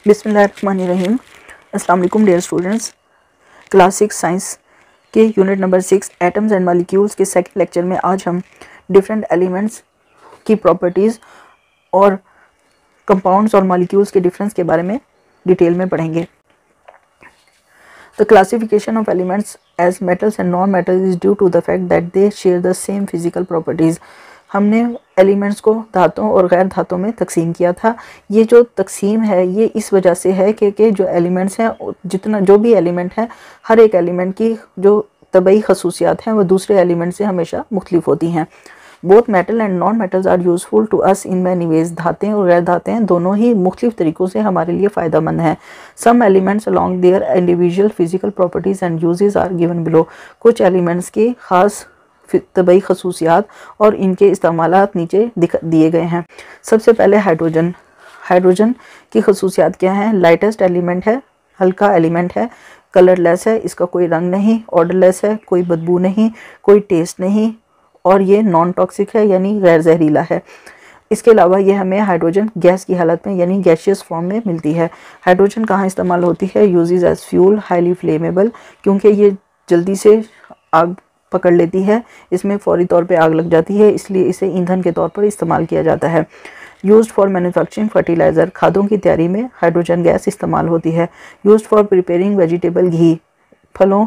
बिस्मिल्लाहिर्रहमानिर्रहीम। अस्सलाम वालेकुम डियर स्टूडेंट्स। क्लास 6 साइंस के unit number 6 atoms and molecules के सेकंड लेक्चर में आज हम डिफरेंट एलिमेंट्स की प्रॉपर्टीज़ और कंपाउंड्स और मॉलिक्यूल्स के डिफरेंस के बारे में डिटेल में पढ़ेंगे। The classification of elements as metals and non metals is due to the fact that they share the same physical properties. हमने एलिमेंट्स को धातुओं और गैर धातुओं में तकसीम किया था। ये जो तकसीम है ये इस वजह से है कि जो एलिमेंट्स हैं, जो भी एलिमेंट है, हर एक एलिमेंट की जो तबई खसूसियात हैं वो दूसरे एलिमेंट से हमेशा मुख्तलिफ होती हैं। Both metal and non metals are useful to us in many ways. धातें और गैर धातें दोनों ही मुख्तलिफ तरीक़ों से हमारे लिए फ़ायदा मंद हैं। Some elements along their individual physical properties and uses are given below. कुछ एलिमेंट्स की ख़ास तबई खसूसियात और इनके इस्तेमालात नीचे दिए गए हैं। सबसे पहले हाइड्रोजन। हाइड्रोजन की खसूसियात क्या हैं? लाइटेस्ट एलिमेंट है, हल्का एलिमेंट है, कलरलेस है, इसका कोई रंग नहीं, ऑर्डरलेस है, कोई बदबू नहीं, कोई टेस्ट नहीं, और ये नॉन टॉक्सिक है यानी गैर जहरीला है। इसके अलावा ये हमें हाइड्रोजन गैस की हालत में यानी गैशियस फॉर्म में मिलती है। हाइड्रोजन कहाँ इस्तेमाल होती है? Uses as fuel, highly flammable, क्योंकि ये जल्दी से आग पकड़ लेती है, इसमें फौरी तौर पे आग लग जाती है, इसलिए इसे ईंधन के तौर पर इस्तेमाल किया जाता है। Used for manufacturing fertiliser. खादों की तैयारी में हाइड्रोजन गैस इस्तेमाल होती है। यूज्ड फॉर प्रिपेयरिंग वेजिटेबल घी। फलों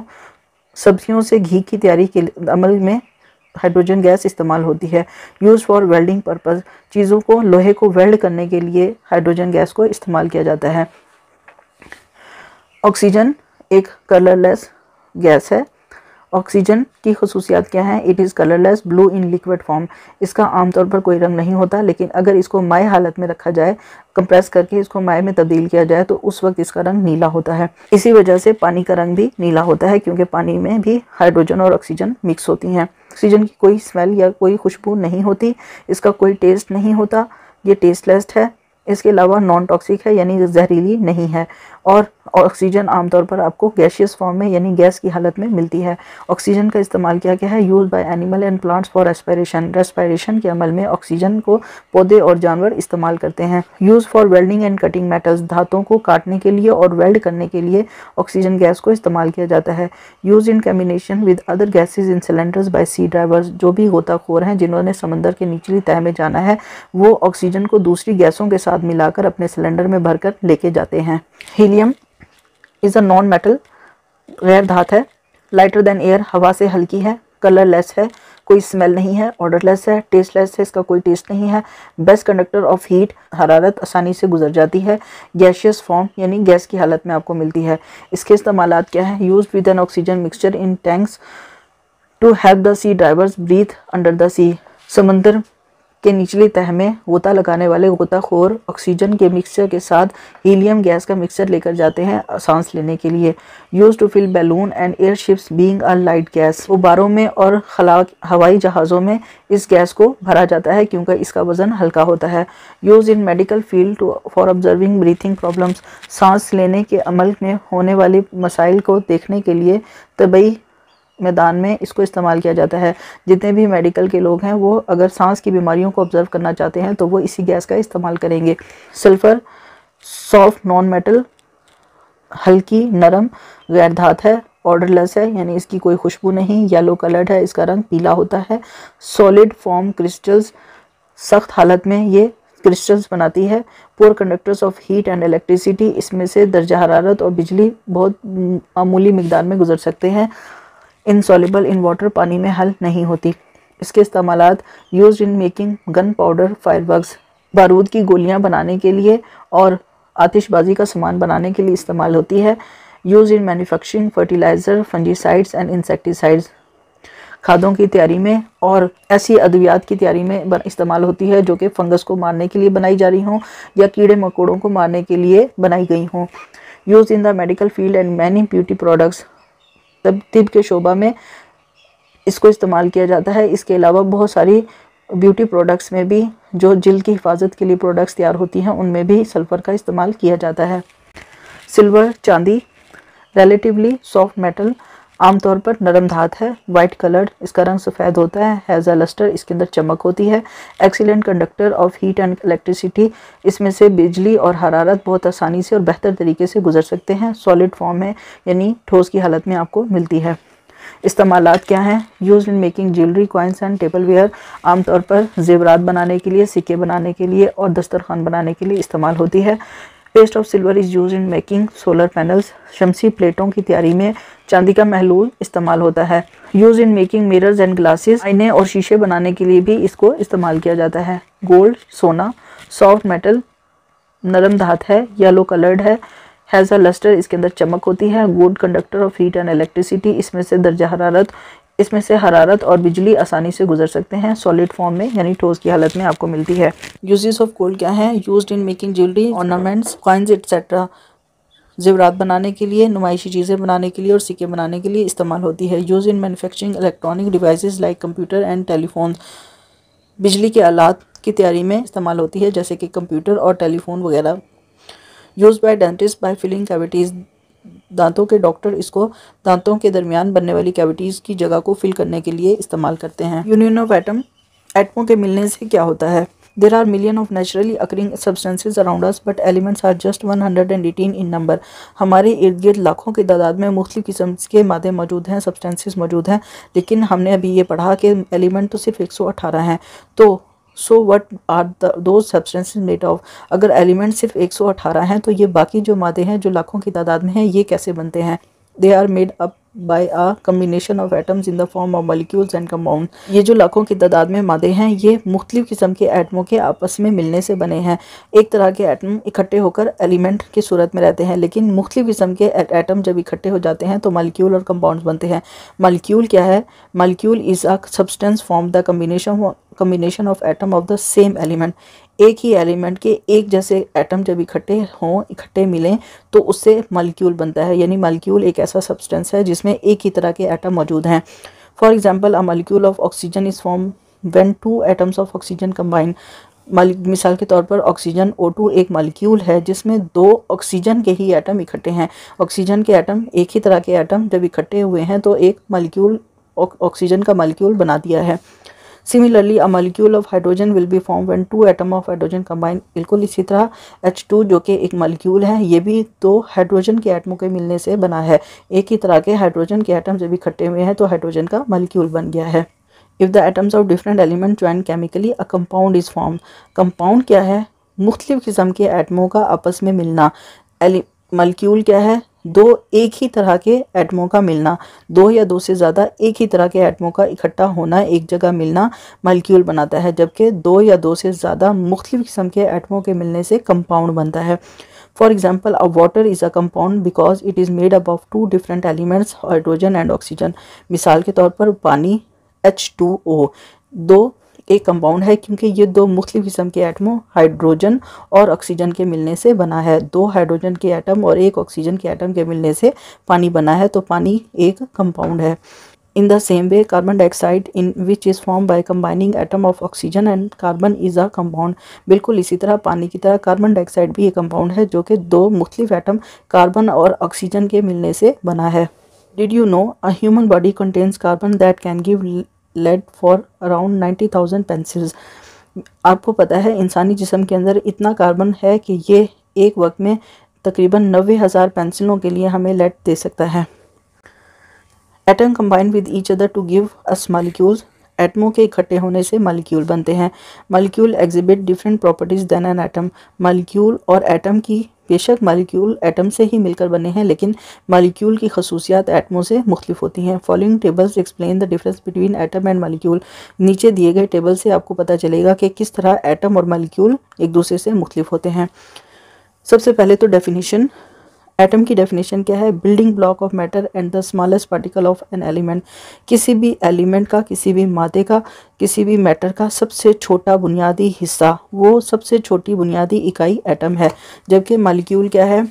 सब्जियों से घी की तैयारी के अमल में हाइड्रोजन गैस इस्तेमाल होती है। Use for welding purpose. चीज़ों को, लोहे को वेल्ड करने के लिए हाइड्रोजन गैस को इस्तेमाल किया जाता है। ऑक्सीजन एक कलरलेस गैस है। ऑक्सीजन की खसूसियात क्या हैं? It is colourless, blue in liquid form. इसका आमतौर पर कोई रंग नहीं होता, लेकिन अगर इसको माय हालत में रखा जाए, कंप्रेस करके इसको माय में तब्दील किया जाए तो उस वक्त इसका रंग नीला होता है। इसी वजह से पानी का रंग भी नीला होता है, क्योंकि पानी में भी हाइड्रोजन और ऑक्सीजन मिक्स होती हैं। ऑक्सीजन की कोई स्मेल या कोई खुशबू नहीं होती, इसका कोई टेस्ट नहीं होता, ये टेस्टलेस है। इसके अलावा नॉन टॉक्सिक है यानी जहरीली नहीं है, और ऑक्सीजन आमतौर पर आपको गैशियस फॉर्म में यानी गैस की हालत में मिलती है। ऑक्सीजन का इस्तेमाल क्या क्या है? Use by animal and plants for respiration. Respiration के अमल में ऑक्सीजन को पौधे और जानवर इस्तेमाल करते हैं। Use for welding and cutting metals. धातों को काटने के लिए और वेल्ड करने के लिए ऑक्सीजन गैस को इस्तेमाल किया जाता है। Use in combination with other gases in cylinders by sea divers. जो भी गोताखोर हैं जिन्होंने समंदर के निचली तह में जाना है, वो ऑक्सीजन को दूसरी गैसों के साथ मिलाकर अपने सिलेंडर में भरकर लेके जाते हैं। Helium is a non metal, गैर धात है, लाइटर देन एयर, हवा से हल्की है, कलरलेस है, कोई स्मेल नहीं है, ऑर्डरलेस है, टेस्टलेस है, इसका कोई टेस्ट नहीं है, बेस्ट कंडक्टर ऑफ हीट, हरारत आसानी से गुजर जाती है, गैशियस फॉर्म यानी गैस की हालत में आपको मिलती है। इसके इस्तेमालात क्या है? Use with an oxygen mixture in tanks to help the sea drivers breathe under the sea. समंदर के निचली तह में गोता लगाने वाले गोताखोर ऑक्सीजन के मिक्सचर के साथ हीलियम गैस का मिक्सचर लेकर जाते हैं सांस लेने के लिए। Use to fill balloon and airships being a light gas. गुब्बारों में और हवाई जहाज़ों में इस गैस को भरा जाता है क्योंकि इसका वजन हल्का होता है। Use in medical field for observing breathing problems. सांस लेने के अमल में होने वाली मसाइल को देखने के लिए तबई मैदान में इसको इस्तेमाल किया जाता है। जितने भी मेडिकल के लोग हैं वो अगर सांस की बीमारियों को ऑब्जर्व करना चाहते हैं तो वो इसी गैस का इस्तेमाल करेंगे। सल्फ़र सॉफ्ट नॉन मेटल, हल्की नरम गैर धात है, ऑर्डरलेस है यानी इसकी कोई खुशबू नहीं, येलो कलर्ड है, इसका रंग पीला होता है। सॉलिड फॉर्म क्रिस्टल्स, सख्त हालत में ये क्रिस्टल्स बनाती है। Poor conductors of heat and electricity, इसमें से दर्जा हरारत और बिजली बहुत मामूली मिकदार में गुजर सकते हैं। इनसॉल्युबल इन वाटर, पानी में हल नहीं होती। इसके इस्तेमालात used in making gun powder, fireworks, बारूद की गोलियां बनाने के लिए और आतिशबाजी का सामान बनाने के लिए इस्तेमाल होती है। Use in manufacturing fertiliser, fungicides and insecticides. खादों की तैयारी में और ऐसी अद्वियात की तैयारी में इस्तेमाल होती है जो कि फंगस को मारने के लिए बनाई जा रही हों या कीड़े मकोड़ों को मारने के लिए बनाई गई हों। Use in the medical field and many beauty products. तिब के शोबा में इसको इस्तेमाल किया जाता है। इसके अलावा बहुत सारी ब्यूटी प्रोडक्ट्स में भी, जो जिल्द की हिफाजत के लिए प्रोडक्ट्स तैयार होती हैं, उनमें भी सल्फ़र का इस्तेमाल किया जाता है। सिल्वर चांदी, रिलेटिवली सॉफ्ट मेटल, आमतौर पर नरम धात है, वाइट कलर्ड, इसका रंग सफ़ेद होता है, हैज़ अ लस्टर, इसके अंदर चमक होती है, excellent conductor of heat and electricity, इसमें से बिजली और हरारत बहुत आसानी से और बेहतर तरीके से गुजर सकते हैं, सॉलिड फॉर्म है यानी ठोस की हालत में आपको मिलती है। इस्तेमालात क्या हैं? Used in making jewellery, coins and table ware, आमतौर पर जेवरात बनाने के लिए, सिक्के बनाने के लिए और दस्तरखान बनाने के लिए इस्तेमाल होती है। Paste of silver is use in making solar panels, शमसी प्लेटों की तैयारी में चांदी का महलूल इस्तेमाल होता है। Use in making mirrors and glasses, आईने और शीशे बनाने के लिए भी इसको इस्तेमाल किया जाता है। गोल्ड, सोना, सॉफ्ट मेटल, नरम धात है, येलो कलर्ड है, हैज़ अ लस्टर, इसके अंदर चमक होती है, good conductor of heat and electricity, इसमें से हरारत और बिजली आसानी से गुजर सकते हैं, सॉलिड फॉर्म में यानी ठोस की हालत में आपको मिलती है। यूजेस ऑफ गोल्ड क्या है? Used in making jewellery, ornaments, coins etcetera, जेवरात बनाने के लिए, नुमाइशी चीज़ें बनाने के लिए और सिक्के बनाने के लिए इस्तेमाल होती है। Use in manufacturing electronic devices like computer and telephone, बिजली के आलात की तैयारी में इस्तेमाल होती है जैसे कि कंप्यूटर और टेलीफोन वगैरह। Use by dentist by filling cavities, दांतों के डॉक्टर इसको दांतों के दरमियान बनने वाली कैविटीज़ की जगह को फिल करने के लिए इस्तेमाल करते हैं। यूनियन ऑफ एटम, एटमों के मिलने से क्या होता है? There are million of naturally occurring substances around us but elements are just 118 in number, हमारे इर्द गिर्द लाखों की तादाद में मुख्तलिफ किस्म के मादे मौजूद हैं, सब्सटेंसेज मौजूद हैं, लेकिन हमने अभी ये पढ़ा कि एलिमेंट तो सिर्फ 118 हैं। तो सो वट आर दो सब्सटेंसेज मेड ऑफ, अगर एलिमेंट सिर्फ 118 हैं तो ये बाकी जो मादे हैं जो लाखों की तादाद में हैं ये कैसे बनते हैं? They are made up by a combination of atoms in the form of molecules and compound, ये जो लाखों की तादाद में मादे हैं ये मुख्तलिफ किस्म के एटमों के आपस में मिलने से बने हैं। एक तरह के एटम इकट्ठे होकर एलिमेंट की सूरत में रहते हैं, लेकिन मुख्तलिफ किस्म के एटम जब इकट्ठे हो जाते हैं तो मॉलिक्यूल और कंपाउंड्स बनते हैं। मॉलिक्यूल क्या है? Molecule is a substance form the combination of atom of the same element, एक ही एलिमेंट के एक जैसे एटम जब इकट्ठे मिलें तो उससे मॉलिक्यूल बनता है, यानी मॉलिक्यूल एक ऐसा सब्सटेंस है जिसमें एक ही तरह के एटम मौजूद हैं। For example a molecule of oxygen is form when two atoms of oxygen combine, मिसाल के तौर पर ऑक्सीजन O2 एक मॉलिक्यूल है जिसमें दो ऑक्सीजन के ही एटम इकट्ठे हैं। ऑक्सीजन के एटम एक ही तरह के एटम जब इकट्ठे हुए हैं तो एक मॉलिक्यूल ऑक्सीजन का मॉलिक्यूल बना दिया है। Similarly a molecule of hydrogen will be form when two atom of hydrogen combine, बिल्कुल इसी तरह H2 जो कि एक मॉलिक्यूल है ये भी दो हाइड्रोजन के एटमों के मिलने से बना है। एक ही तरह के हाइड्रोजन के एटम जब इकट्ठे हुए हैं तो हाइड्रोजन का मॉलिक्यूल बन गया है। If the atoms of different element join chemically a compound is form, compound क्या है? मुख्तलिफ किस्म के एटमों का आपस में मिलना। मॉलिक्यूल क्या है? दो एक ही तरह के एटमों का मिलना, दो या दो से ज़्यादा एक ही तरह के एटमों का इकट्ठा होना, एक जगह मिलना मॉलिक्यूल बनाता है, जबकि दो या दो से ज़्यादा मुख्तलिफ किस्म के एटमों के मिलने से कंपाउंड बनता है। For example a water is a compound because it is made up of two different elements hydrogen and oxygen, मिसाल के तौर पर पानी H2O दो एक कंपाउंड है क्योंकि ये दो मुख्तलिफ किस्म के एटमों हाइड्रोजन और ऑक्सीजन के मिलने से बना है। दो हाइड्रोजन के एटम और एक ऑक्सीजन के एटम के मिलने से पानी बना है, तो पानी एक कंपाउंड है। In the same way carbon dioxide in which is form by combining atom of oxygen and carbon is a compound, बिल्कुल इसी तरह पानी की तरह कार्बन डाइऑक्साइड भी एक कंपाउंड है जो कि दो मुख्तलिफ एटम कार्बन और ऑक्सीजन के मिलने से बना है। Did you know a human body contains carbon that can give lead for around 90,000 pencils, आपको पता है इंसानी जिस्म के अंदर इतना कार्बन है कि ये एक वक्त में तकरीबन 90,000 पेंसिलों के लिए हमें लेड दे सकता है। Atom combine with each other to give us molecules, एटमों के इकट्ठे होने से मॉलिक्यूल बनते हैं। Molecule exhibit different properties than an atom, molecule और एटम की बेशक मॉलिक्यूल एटम से ही मिलकर बने हैं लेकिन मॉलिक्यूल की खसूसियात एटमों से मुख्तलिफ होती हैं। Following tables explain the difference between atom and molecule, नीचे दिए गए टेबल से आपको पता चलेगा कि किस तरह एटम और मॉलिक्यूल एक दूसरे से मुख्तलिफ होते हैं। सबसे पहले तो डेफिनेशन, एटम की डेफिनेशन क्या है? Building block of matter and the smallest particle of an element, किसी भी एलिमेंट का, किसी भी मादे का, किसी भी मैटर का सबसे छोटा बुनियादी हिस्सा, वो सबसे छोटी बुनियादी इकाई एटम है। जबकि मॉलिक्यूल क्या है?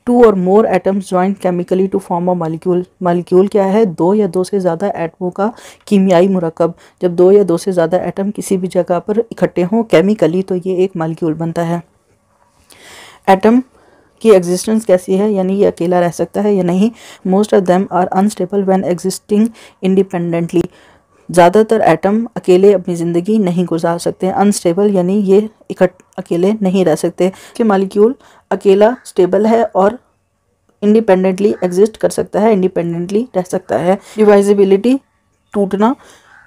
Two or more atoms join chemically to form a molecule, molecule क्या है? दो या दो से ज़्यादा एटमों का कीमियाई मुरक्कब, जब दो या दो से ज़्यादा एटम किसी भी जगह पर इकट्ठे हों केमिकली तो ये एक मॉलिक्यूल बनता है। एटम कि एग्जिस्टेंस कैसी है, यानी ये अकेला रह सकता है या नहीं। Most of them are unstable when existing independently. ज़्यादातर एटम अकेले अपनी ज़िंदगी नहीं गुजार सकते। अनस्टेबल यानी ये अकेले नहीं रह सकते। कि मॉलिक्यूल अकेला स्टेबल है और इंडिपेंडेंटली एग्जिस्ट कर सकता है, इंडिपेंडेंटली रह सकता है। डिवाइजिबिलिटी, टूटना,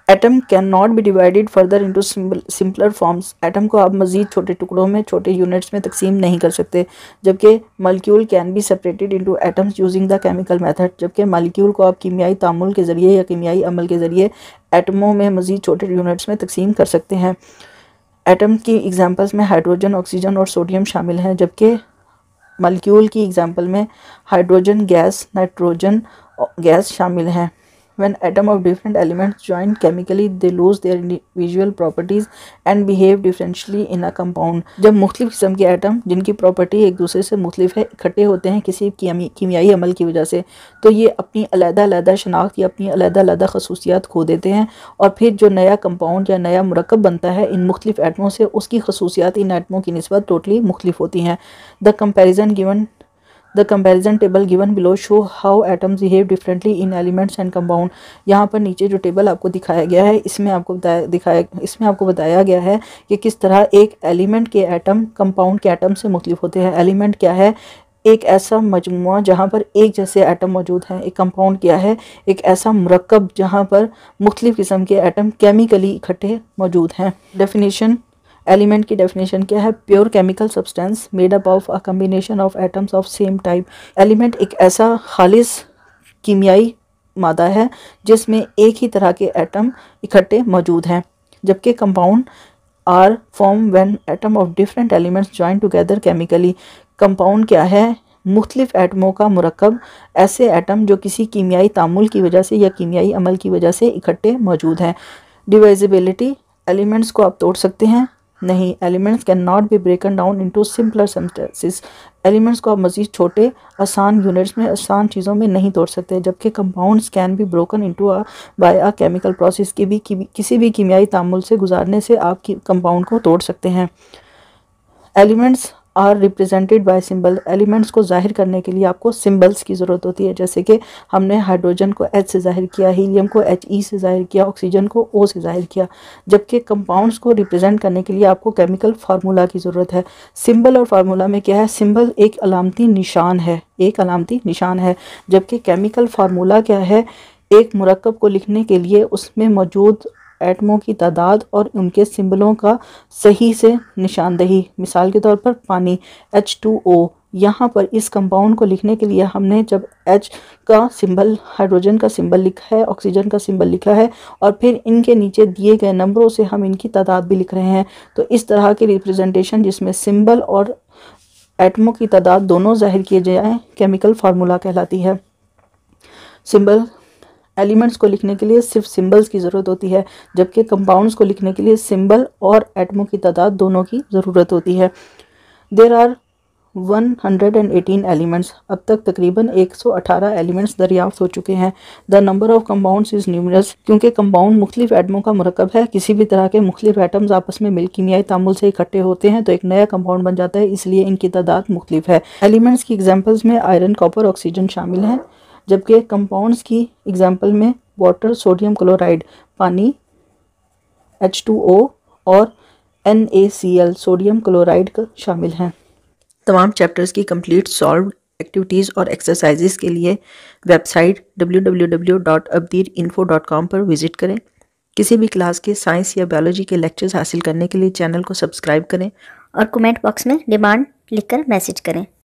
atom can not be divided further into simpler forms. Atom को आप मज़ीद छोटे टुकड़ों में, छोटे यूनिट्स में तकसीम नहीं कर सकते। जबकि molecule can be separated into atoms using the chemical method. जबकि मॉलिक्यूल को आप कीमियाई तामुल के ज़रिए या कीमियाई अमल के ज़रिए एटमों में मज़ीद छोटे यूनिट्स में तकसीम कर सकते हैं। एटम की एग्जांपल्स में हाइड्रोजन, ऑक्सीजन और सोडियम शामिल हैं, जबकि मॉलिक्यूल की एग्जांपल में हाइड्रोजन गैस, नाइट्रोजन गैस शामिल हैं। When atom of different elements join chemically, they lose their individual properties and behave differentially in a compound. जब मुख्तलिफ किस्म के एटम जिनकी प्रॉपर्टी एक दूसरे से मुख्तलिफ है इकट्ठे होते हैं किसी कीमियाई अमल की वजह से, तो ये अपनी अलग-अलग शनाख्त या अपनी अलग-अलग खसूसियात खो देते हैं, और फिर जो नया कंपाउंड या नया मुरक्कब बनता है इन मुख्तलिफ एटमों से, उसकी खसूसियात इन एटमों की निस्बत टोटली मुख्तलिफ होती हैं। The comparison table given below show how atoms behave differently in elements and compound. यहाँ पर नीचे जो टेबल आपको दिखाया गया है इसमें आपको बताया गया है कि किस तरह एक एलिमेंट के एटम कंपाउंड के एटम से मुख्तलिफ होते हैं। एलिमेंट क्या है? एक ऐसा मजमुआ जहाँ पर एक जैसे एटम मौजूद हैं। एक कंपाउंड क्या है? एक ऐसा मुरक्कब जहाँ पर मुख्तलिफ किस्म के एटम केमिकली इकट्ठे मौजूद हैं। डेफिनेशन, एलिमेंट की डेफिनेशन क्या है? Pure chemical substance made up of a combination of atoms of same type. Element एक ऐसा खालिस कीमियाई मादा है जिसमें एक ही तरह के एटम इकट्ठे मौजूद हैं। जबकि compound are form when atom of different elements join together chemically. Compound क्या है? मुख्तलिफ एटमों का मुरक्कब, ऐसे एटम जो किसी कीमियाई तामुल की वजह से या कीमियाई अमल की वजह से इकट्ठे मौजूद हैं। डिवाइजिबिलिटी, एलिमेंट्स को आप तोड़ सकते हैं? नहीं, elements can not be ब्रेकन down into simpler substances. Elements को आप मज़ीद छोटे आसान यूनिट्स में, आसान चीज़ों में नहीं तोड़ सकते। जबकि compounds can be broken into bye a chemical process. किसी भी कीमियाई तामुल से गुजारने से आप कंपाउंड को तोड़ सकते हैं। Elements are represented by symbol. Elements को जाहिर करने के लिए आपको सिंबल्स की ज़रूरत होती है। जैसे कि हमने हाइड्रोजन को H से जाहिर किया, हीलियम को HE से जाहिर किया, ऑक्सीजन को O से जाहिर किया। जबकि कंपाउंड्स को रिप्रेजेंट करने के लिए आपको केमिकल फार्मूला की ज़रूरत है। सिंबल और फार्मूला में क्या है? सिंबल एक अलामती निशान है, एक अलामती निशान है। जबकि केमिकल फार्मूला क्या है? एक मुरक्कब को लिखने के लिए उसमें मौजूद एटमों की तादाद और उनके सिंबलों का सही से निशानदही। मिसाल के तौर पर पानी H2O, यहाँ पर इस कंपाउंड को लिखने के लिए हमने जब H का सिंबल, हाइड्रोजन का सिंबल लिखा है, ऑक्सीजन का सिंबल लिखा है, और फिर इनके नीचे दिए गए नंबरों से हम इनकी तादाद भी लिख रहे हैं। तो इस तरह की रिप्रेजेंटेशन जिसमें सिंबल और एटमों की तादाद दोनों जाहिर किए जाएँ केमिकल फार्मूला कहलाती है। सिंबल, एलिमेंट्स को लिखने के लिए सिर्फ सिंबल्स की ज़रूरत होती है, जबकि कंपाउंड्स को लिखने के लिए सिंबल और एटमों की तादाद दोनों की ज़रूरत होती है। There are 118 elements. अब तक तकरीबन 118 एलिमेंट्स दरियाफ्त हो चुके हैं। The number of compounds is numerous. क्योंकि कंपाउंड मुख्तलिफ एटमों का मुरक्कब है, किसी भी तरह के मुख्तलिफ एटम्स आपस में मिल कीमियाई तामुल से इकट्ठे होते हैं तो एक नया कंपाउंड बन जाता है, इसलिए इनकी तादाद मुख्तलिफ है। एलिमेंट्स की एग्जाम्पल्स में आयरन, कॉपर, ऑक्सीजन शामिल हैं। जबकि कंपाउंड्स की एग्जांपल में वाटर, सोडियम क्लोराइड, पानी H2O और NaCl, सोडियम क्लोराइड का शामिल हैं। तमाम चैप्टर्स की कंप्लीट सॉल्व एक्टिविटीज़ और एक्सरसाइजेस के लिए वेबसाइट www.abdirinfo.com पर विज़िट करें। किसी भी क्लास के साइंस या बायोलॉजी के लेक्चर्स हासिल करने के लिए चैनल को सब्सक्राइब करें और कमेंट बॉक्स में डिमांड लिखकर मैसेज करें।